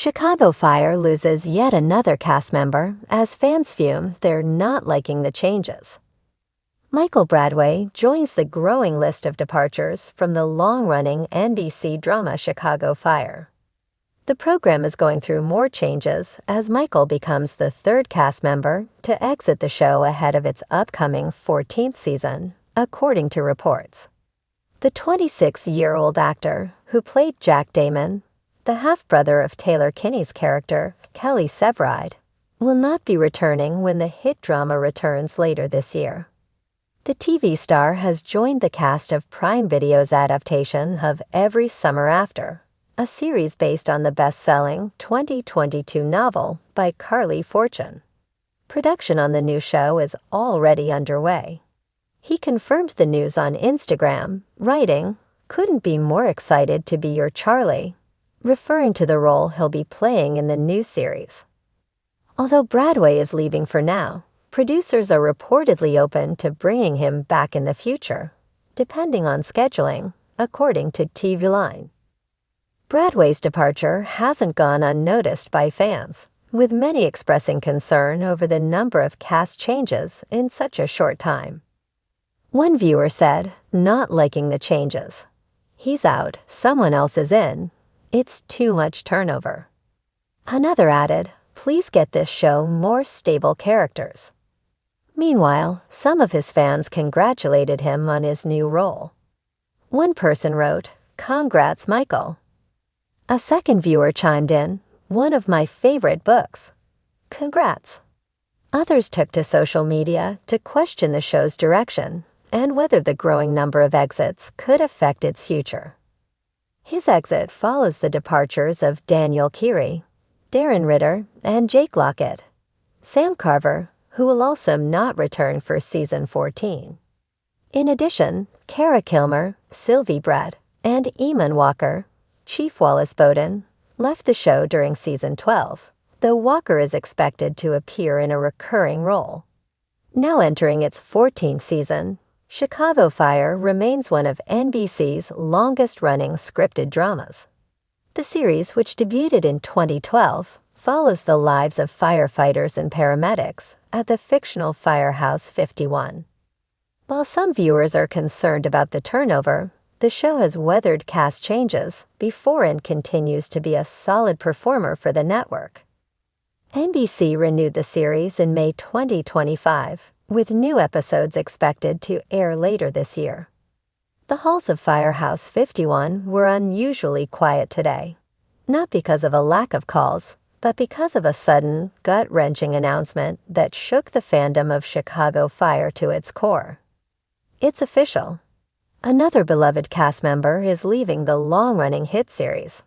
Chicago Fire loses yet another cast member as fans fume they're not liking the changes. Michael Bradway joins the growing list of departures from the long-running NBC drama Chicago Fire. The program is going through more changes as Michael becomes the third cast member to exit the show ahead of its upcoming 14th season, according to reports. The 26-year-old actor, who played Jack Damon, the half-brother of Taylor Kinney's character, Kelly Severide, will not be returning when the hit drama returns later this year. The TV star has joined the cast of Prime Video's adaptation of Every Summer After, a series based on the best-selling 2022 novel by Carly Fortune. Production on the new show is already underway. He confirmed the news on Instagram, writing, "Couldn't be more excited to be your Charlie," referring to the role he'll be playing in the new series. Although Bradway is leaving for now, producers are reportedly open to bringing him back in the future, depending on scheduling, according to TV Line. Bradway's departure hasn't gone unnoticed by fans, with many expressing concern over the number of cast changes in such a short time. One viewer said, not liking the changes. "He's out, someone else is in. It's too much turnover." Another added, "Please get this show more stable characters." Meanwhile, some of his fans congratulated him on his new role. One person wrote, "Congrats, Michael." A second viewer chimed in, "One of my favorite books. Congrats." Others took to social media to question the show's direction and whether the growing number of exits could affect its future. His exit follows the departures of Daniel Keary, Darren Ritter, and Jake Lockett. Sam Carver, who will also not return for season 14. In addition, Kara Kilmer, Sylvie Brett, and Eamon Walker, Chief Wallace Bowden, left the show during season 12, though Walker is expected to appear in a recurring role. Now entering its 14th season, Chicago Fire remains one of NBC's longest-running scripted dramas. The series, which debuted in 2012, follows the lives of firefighters and paramedics at the fictional Firehouse 51. While some viewers are concerned about the turnover, the show has weathered cast changes before and continues to be a solid performer for the network. NBC renewed the series in May 2025, with new episodes expected to air later this year. The halls of Firehouse 51 were unusually quiet today, not because of a lack of calls, but because of a sudden, gut-wrenching announcement that shook the fandom of Chicago Fire to its core. It's official. Another beloved cast member is leaving the long-running hit series,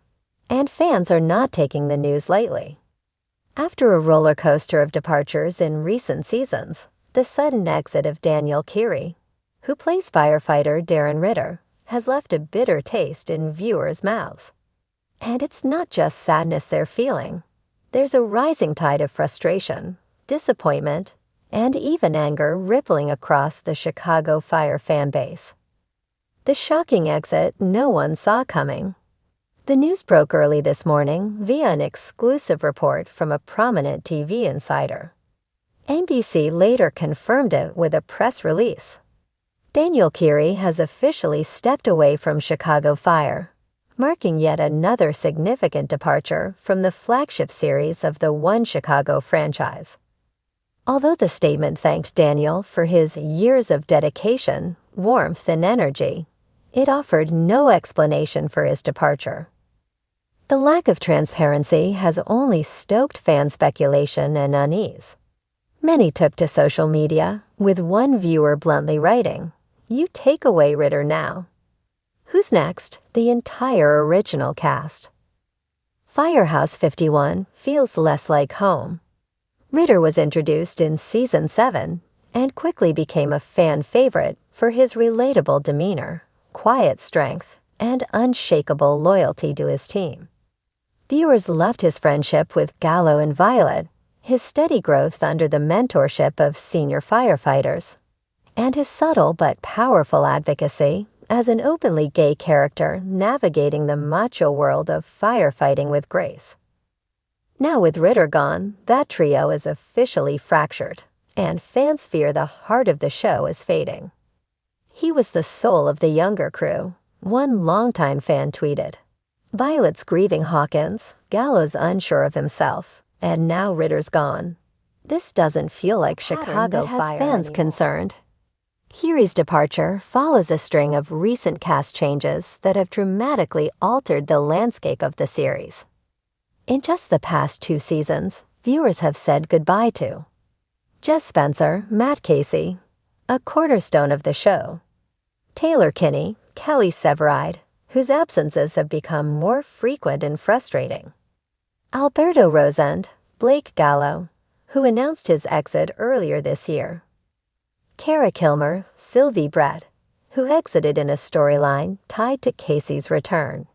and fans are not taking the news lightly. After a roller coaster of departures in recent seasons, the sudden exit of Daniel Keary, who plays firefighter Darren Ritter, has left a bitter taste in viewers' mouths. And it's not just sadness they're feeling. There's a rising tide of frustration, disappointment, and even anger rippling across the Chicago Fire fan base. The shocking exit no one saw coming. The news broke early this morning via an exclusive report from a prominent TV insider. NBC later confirmed it with a press release. Daniel Keary has officially stepped away from Chicago Fire, marking yet another significant departure from the flagship series of the One Chicago franchise. Although the statement thanked Daniel for his years of dedication, warmth, and energy, it offered no explanation for his departure. The lack of transparency has only stoked fan speculation and unease. Many took to social media, with one viewer bluntly writing, "You take away Ritter now." Who's next? The entire original cast. Firehouse 51 feels less like home. Ritter was introduced in season 7 and quickly became a fan favorite for his relatable demeanor, quiet strength, and unshakable loyalty to his team. Viewers loved his friendship with Gallo and Violet, his steady growth under the mentorship of senior firefighters, and his subtle but powerful advocacy as an openly gay character navigating the macho world of firefighting with grace. Now with Ritter gone, that trio is officially fractured, and fans fear the heart of the show is fading. He was the soul of the younger crew, one longtime fan tweeted. Violet's grieving Hawkins, Gallo's unsure of himself, and now Ritter's gone. This doesn't feel like Chicago has fans anymore. Concerned. Kiri's departure follows a string of recent cast changes that have dramatically altered the landscape of the series. In just the past 2 seasons, viewers have said goodbye to Jess Spencer, Matt Casey, a cornerstone of the show; Taylor Kinney, Kelly Severide, whose absences have become more frequent and frustrating; Alberto Rosend, Blake Gallo, who announced his exit earlier this year; Kara Kilmer, Sylvie Brett, who exited in a storyline tied to Casey's return.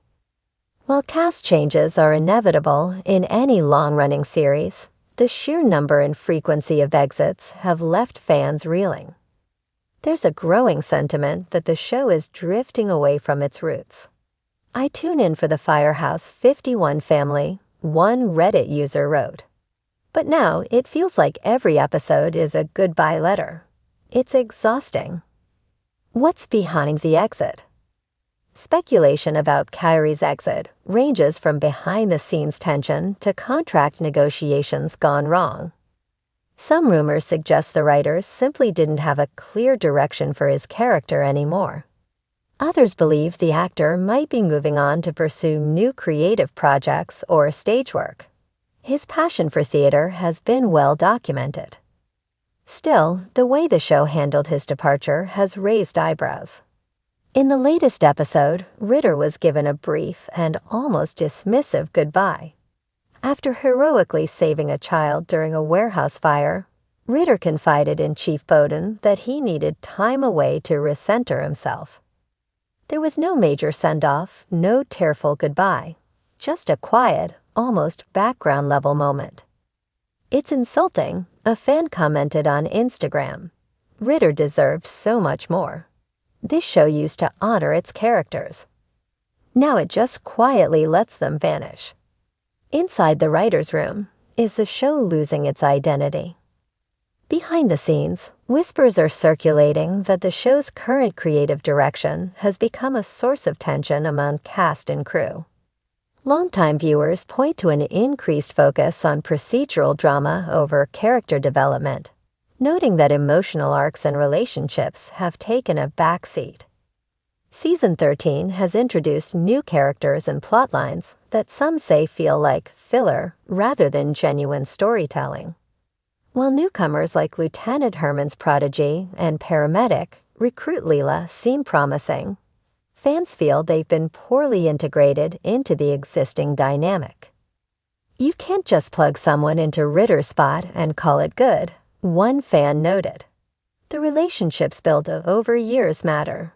While cast changes are inevitable in any long-running series, the sheer number and frequency of exits have left fans reeling. There's a growing sentiment that the show is drifting away from its roots. I tune in for the Firehouse 51 family, one Reddit user wrote. But now it feels like every episode is a goodbye letter. It's exhausting. What's behind the exit? Speculation about Kyrie's exit ranges from behind-the-scenes tension to contract negotiations gone wrong. Some rumors suggest the writers simply didn't have a clear direction for his character anymore. Others believe the actor might be moving on to pursue new creative projects or stage work. His passion for theater has been well documented. Still, the way the show handled his departure has raised eyebrows. In the latest episode, Ritter was given a brief and almost dismissive goodbye. After heroically saving a child during a warehouse fire, Ritter confided in Chief Bowden that he needed time away to recenter himself. There was no major send-off, no tearful goodbye, just a quiet, almost background-level moment. "It's insulting," a fan commented on Instagram. "Ritter deserved so much more. This show used to honor its characters. Now it just quietly lets them vanish." Inside the writer's room, is the show losing its identity? Behind the scenes, whispers are circulating that the show's current creative direction has become a source of tension among cast and crew. Longtime viewers point to an increased focus on procedural drama over character development, noting that emotional arcs and relationships have taken a backseat. Season 13 has introduced new characters and plotlines that some say feel like filler rather than genuine storytelling. While newcomers like Lieutenant Herman's prodigy and paramedic, Recruit Leela, seem promising, fans feel they've been poorly integrated into the existing dynamic. "You can't just plug someone into Ritter's spot and call it good," one fan noted. "The relationships built over years matter."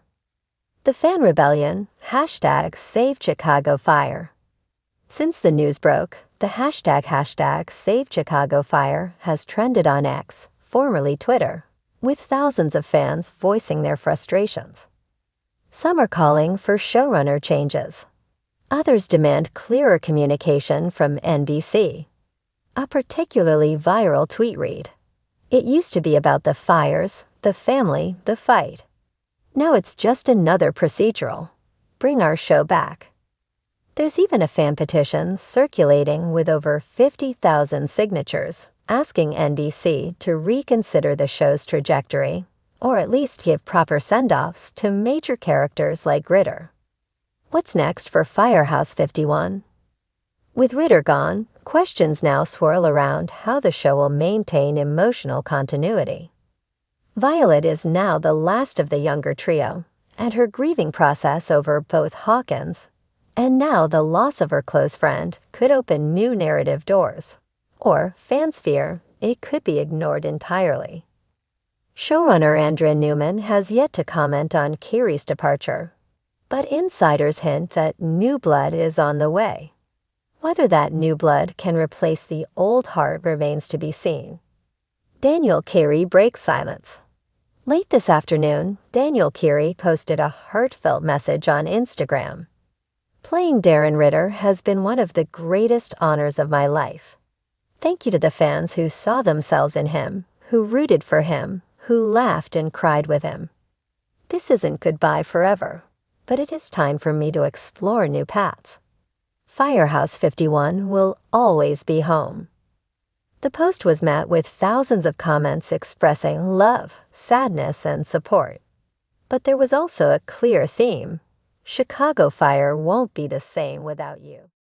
The fan rebellion, #SaveChicagoFire. Since the news broke, the #SaveChicagoFire has trended on X, formerly Twitter, with thousands of fans voicing their frustrations. Some are calling for showrunner changes. Others demand clearer communication from NBC. A particularly viral tweet read, "It used to be about the fires, the family, the fight. Now it's just another procedural. Bring our show back." There's even a fan petition circulating with over 50,000 signatures asking NBC to reconsider the show's trajectory, or at least give proper send-offs to major characters like Ritter. What's next for Firehouse 51? With Ritter gone, questions now swirl around how the show will maintain emotional continuity. Violet is now the last of the younger trio, and her grieving process over both Hawkins and now the loss of her close friend could open new narrative doors. Or, fans fear, it could be ignored entirely. Showrunner Andrea Newman has yet to comment on Kiri's departure, but insiders hint that new blood is on the way. Whether that new blood can replace the old heart remains to be seen. Daniel Kiri breaks silence. Late this afternoon, Daniel Kiri posted a heartfelt message on Instagram. "Playing Darren Ritter has been one of the greatest honors of my life. Thank you to the fans who saw themselves in him, who rooted for him, who laughed and cried with him. This isn't goodbye forever, but it is time for me to explore new paths. Firehouse 51 will always be home. The post was met with thousands of comments expressing love, sadness, and support. But there was also a clear theme. Chicago Fire won't be the same without you.